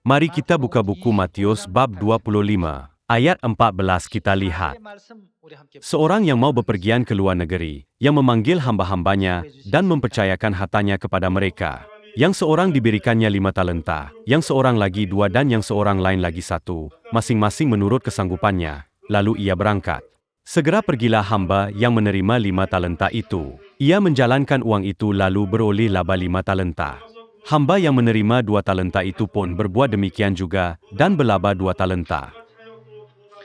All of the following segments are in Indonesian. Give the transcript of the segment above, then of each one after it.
Mari kita buka buku Matius bab 25, ayat 14 kita lihat. Seorang yang mau bepergian ke luar negeri, yang memanggil hamba-hambanya dan mempercayakan hartanya kepada mereka. Yang seorang diberikannya 5 talenta, yang seorang lagi 2 dan yang seorang lain lagi 1, masing-masing menurut kesanggupannya. Lalu ia berangkat. Segera pergilah hamba yang menerima 5 talenta itu. Ia menjalankan uang itu lalu beroleh laba 5 talenta. Hamba yang menerima 2 talenta itu pun berbuat demikian juga, dan berlaba 2 talenta.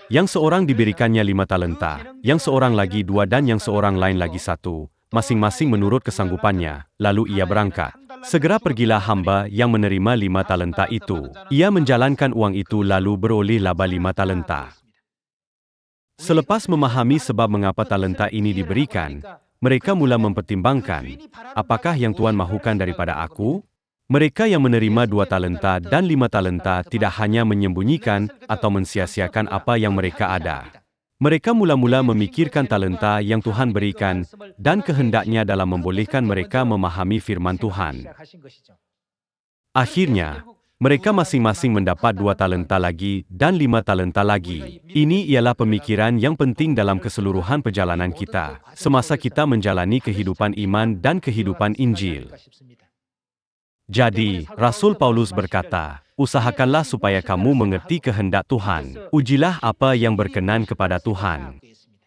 Yang seorang diberikannya 5 talenta, yang seorang lagi 2 dan yang seorang lain lagi 1, masing-masing menurut kesanggupannya, lalu ia berangkat. Segera pergilah hamba yang menerima 5 talenta itu. Ia menjalankan uang itu lalu beroleh laba 5 talenta. Selepas memahami sebab mengapa talenta ini diberikan, mereka mula mempertimbangkan, apakah yang Tuhan mahukan daripada aku? Mereka yang menerima 2 talenta dan 5 talenta tidak hanya menyembunyikan atau mensia-siakan apa yang mereka ada. Mereka mula-mula memikirkan talenta yang Tuhan berikan dan kehendaknya dalam membolehkan mereka memahami firman Tuhan. Akhirnya, mereka masing-masing mendapat 2 talenta lagi dan 5 talenta lagi. Ini ialah pemikiran yang penting dalam keseluruhan perjalanan kita, semasa kita menjalani kehidupan iman dan kehidupan Injil. Jadi, Rasul Paulus berkata, usahakanlah supaya kamu mengerti kehendak Tuhan. Ujilah apa yang berkenan kepada Tuhan.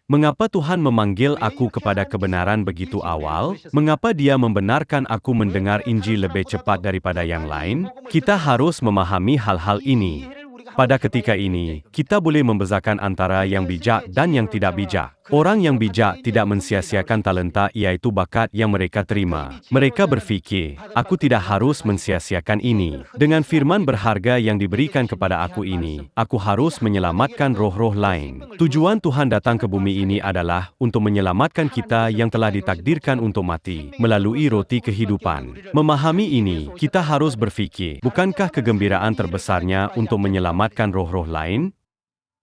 Mengapa Tuhan memanggil aku kepada kebenaran begitu awal? Mengapa Dia membenarkan aku mendengar Injil lebih cepat daripada yang lain? Kita harus memahami hal-hal ini. Pada ketika ini, kita boleh membezakan antara yang bijak dan yang tidak bijak. Orang yang bijak tidak mensia-siakan talenta yaitu bakat yang mereka terima. Mereka berfikir, aku tidak harus mensia-siakan ini. Dengan firman berharga yang diberikan kepada aku ini, aku harus menyelamatkan roh-roh lain. Tujuan Tuhan datang ke bumi ini adalah untuk menyelamatkan kita yang telah ditakdirkan untuk mati, melalui roti kehidupan. Memahami ini, kita harus berfikir, bukankah kegembiraan terbesarnya untuk menyelamatkan roh-roh lain?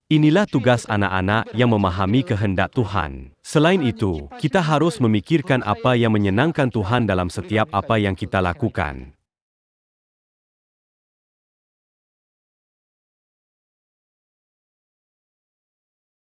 Inilah tugas anak-anak yang memahami kehendak Tuhan. Selain itu, kita harus memikirkan apa yang menyenangkan Tuhan dalam setiap apa yang kita lakukan.